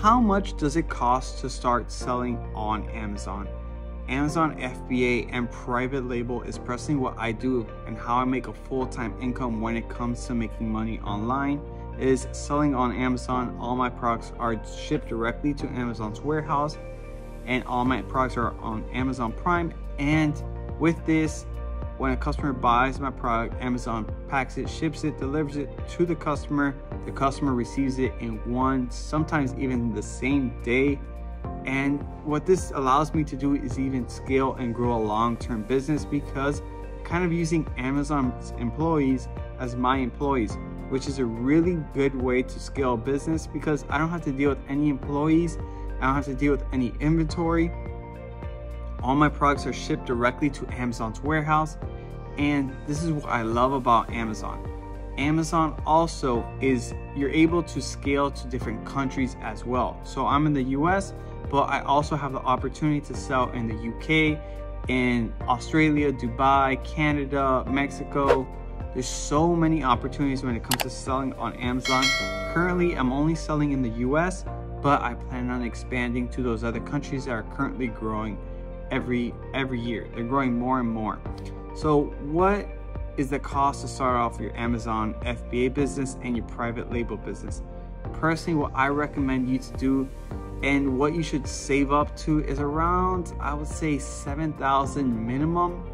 how much does it cost to start selling on Amazon? Amazon FBA and private label is personally what I do and how I make a full-time income when it comes to making money online is selling on Amazon. All my products are shipped directly to Amazon's warehouse and all my products are on Amazon Prime. And with this, when a customer buys my product, Amazon packs it, ships it, delivers it to the customer receives it in one, sometimes even the same day. And what this allows me to do is even scale and grow a long-term business, because kind of using Amazon's employees as my employees, which is a really good way to scale a business, because I don't have to deal with any employees, I don't have to deal with any inventory. All my products are shipped directly to Amazon's warehouse, and this is what I love about Amazon. Amazon also is, you're able to scale to different countries as well. So I'm in the US, but I also have the opportunity to sell in the UK, in Australia, Dubai, Canada, Mexico. There's so many opportunities when it comes to selling on Amazon. Currently, I'm only selling in the US, but I plan on expanding to those other countries that are currently growing every year. They're growing more and more. So what is the cost to start off your Amazon FBA business and your private label business? Personally, what I recommend you to do and what you should save up to is around, I would say $7,000 minimum,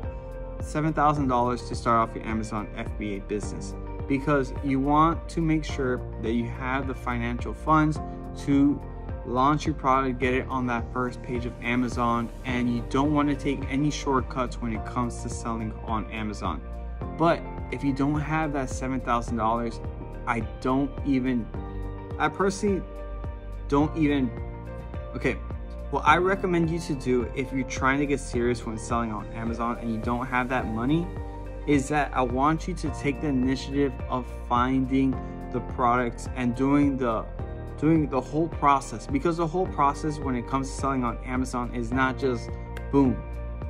$7,000 to start off your Amazon FBA business, because you want to make sure that you have the financial funds to launch your product, get it on that first page of Amazon, and you don't want to take any shortcuts when it comes to selling on Amazon. But if you don't have that $7,000, I personally don't even, okay, what I recommend you to do if you're trying to get serious when selling on Amazon and you don't have that money is that I want you to take the initiative of finding the products and doing the whole process, because the whole process when it comes to selling on Amazon is not just boom.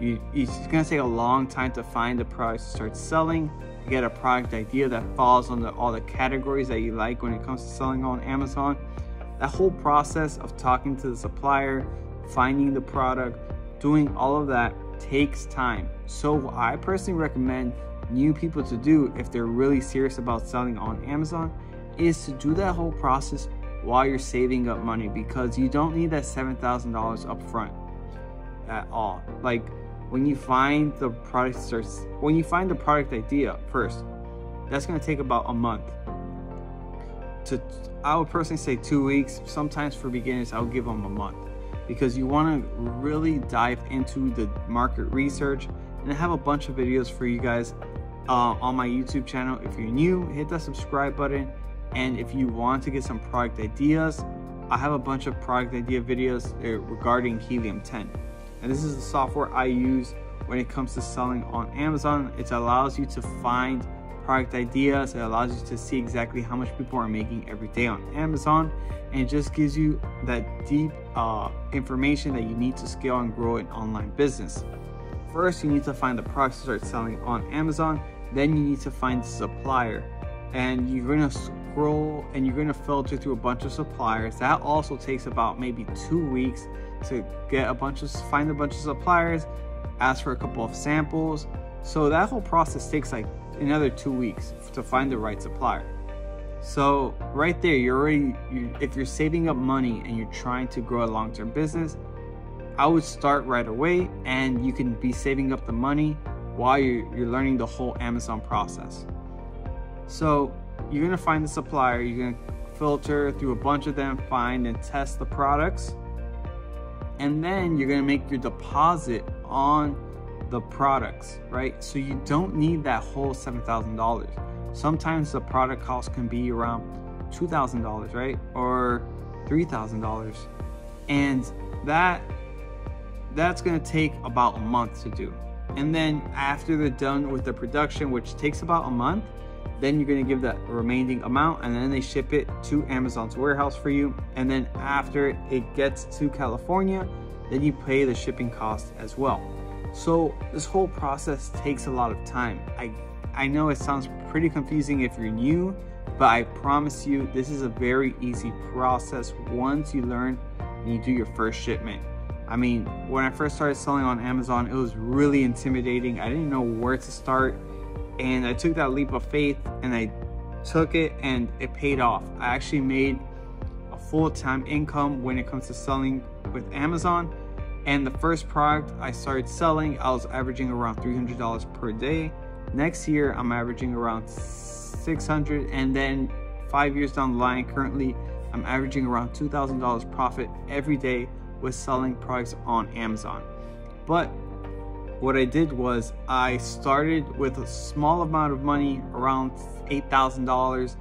It's gonna take a long time to find the products to start selling, to get a product idea that falls under all the categories that you like when it comes to selling on Amazon. That whole process of talking to the supplier, finding the product, doing all of that takes time. So what I personally recommend new people to do if they're really serious about selling on Amazon is to do that whole process while you're saving up money, because you don't need that $7,000 up front at all. Like when you find the product idea first, that's going to take about a month. I would personally say 2 weeks. Sometimes for beginners, I would give them a month, because you want to really dive into the market research. And I have a bunch of videos for you guys on my YouTube channel. If you're new, hit that subscribe button. And if you want to get some product ideas, I have a bunch of product idea videos regarding Helium-10. And this is the software I use when it comes to selling on Amazon. It allows you to find product ideas. It allows you to see exactly how much people are making every day on Amazon. And it just gives you that deep information that you need to scale and grow an online business. First, you need to find the products to start selling on Amazon. Then you need to find the supplier. And you're going to scroll and you're going to filter through a bunch of suppliers. That also takes about maybe 2 weeks to find a bunch of suppliers, ask for a couple of samples. So that whole process takes like another 2 weeks to find the right supplier. So right there, if you're saving up money and you're trying to grow a long-term business, I would start right away, and you can be saving up the money while you're learning the whole Amazon process. So you're gonna find the supplier, you're gonna filter through a bunch of them, find and test the products, and then you're gonna make your deposit on the products, right? So you don't need that whole $7,000. Sometimes the product cost can be around $2,000, right? Or $3,000. And that's gonna take about a month to do. And then after they're done with the production, which takes about a month, then you're going to give that remaining amount, and then they ship it to Amazon's warehouse for you. And then after it gets to California, then you pay the shipping cost as well. So this whole process takes a lot of time. I know it sounds pretty confusing if you're new but I promise you, this is a very easy process once you learn and you do your first shipment. I mean, when I first started selling on Amazon, it was really intimidating. I didn't know where to start, and I took that leap of faith and I took it and it paid off. I actually made a full-time income when it comes to selling with Amazon. And the first product I started selling, I was averaging around $300 per day. Next year, I'm averaging around $600, and then 5 years down the line, currently, I'm averaging around $2,000 profit every day with selling products on Amazon. But what I did was I started with a small amount of money, around $8,000.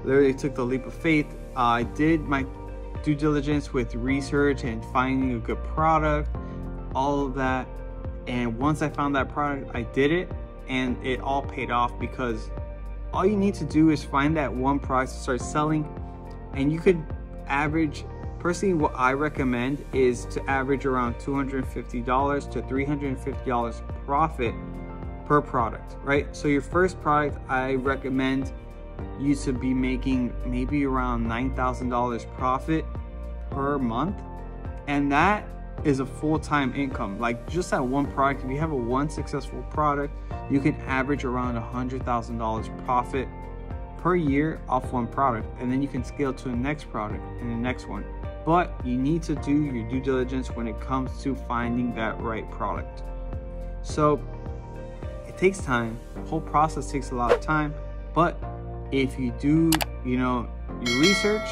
Literally took the leap of faith. I did my due diligence with research and finding a good product, all of that. And once I found that product, I did it, and it all paid off, because all you need to do is find that one product to start selling, and you could average. Personally, what I recommend is to average around $250 to $350 profit per product, right? So your first product, I recommend you to be making maybe around $9,000 profit per month, and that is a full-time income. Like, just that one product, if you have one successful product, you can average around $100,000 profit per year off one product, and then you can scale to the next product and the next one. But you need to do your due diligence when it comes to finding that right product. So it takes time. The whole process takes a lot of time, but if you do, your research,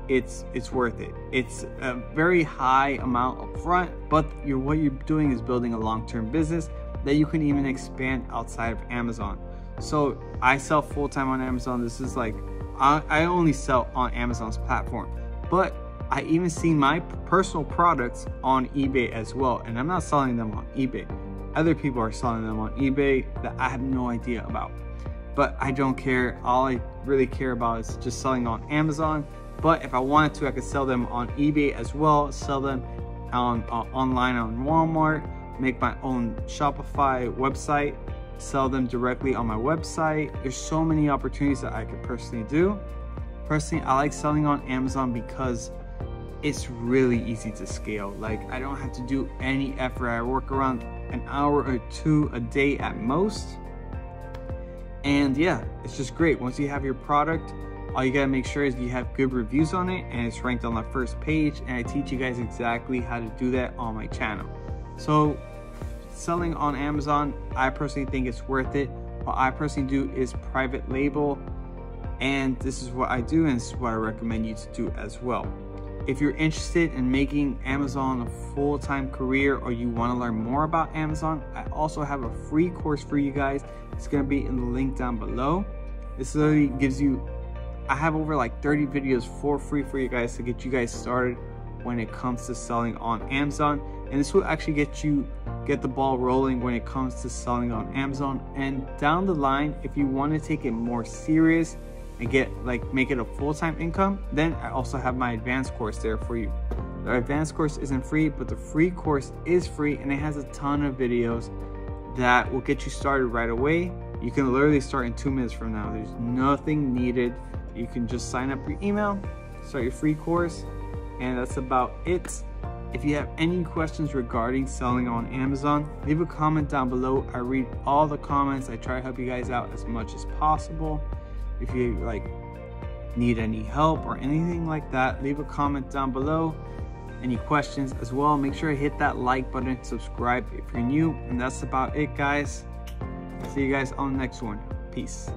it's worth it. It's a very high amount up front, but what you're doing is building a long-term business that you can even expand outside of Amazon. So I sell full-time on Amazon. This is like, I only sell on Amazon's platform, but I even see my personal products on eBay as well, and I'm not selling them on eBay. Other people are selling them on eBay that I have no idea about, but I don't care. All I really care about is just selling on Amazon. But if I wanted to, I could sell them on eBay as well, sell them on online on Walmart, make my own Shopify website, sell them directly on my website. There's so many opportunities that I could personally do. Personally, I like selling on Amazon because it's really easy to scale. Like, I don't have to do any effort. I work around an hour or two a day at most. And yeah, it's just great. Once you have your product, all you gotta make sure is you have good reviews on it and it's ranked on the first page. And I teach you guys exactly how to do that on my channel. So selling on Amazon, I personally think it's worth it. What I personally do is private label, and this is what I do, and this is what I recommend you to do as well. If you're interested in making Amazon a full-time career, or you want to learn more about Amazon, I also have a free course for you guys. It's going to be in the link down below. This literally gives you, I have over like 30 videos for free for you guys to get you guys started when it comes to selling on Amazon. And this will actually get the ball rolling when it comes to selling on Amazon. And down the line, if you want to take it more serious and make it a full-time income, then I also have my advanced course there for you. The advanced course isn't free, but the free course is free, and it has a ton of videos that will get you started right away. You can literally start in 2 minutes from now. There's nothing needed. You can just sign up your email, start your free course, and that's about it. If you have any questions regarding selling on Amazon, leave a comment down below. I read all the comments. I try to help you guys out as much as possible. If you need any help or anything like that, leave a comment down below. Any questions as well, make sure to hit that like button, subscribe if you're new, and that's about it, guys. See you guys on the next one. Peace.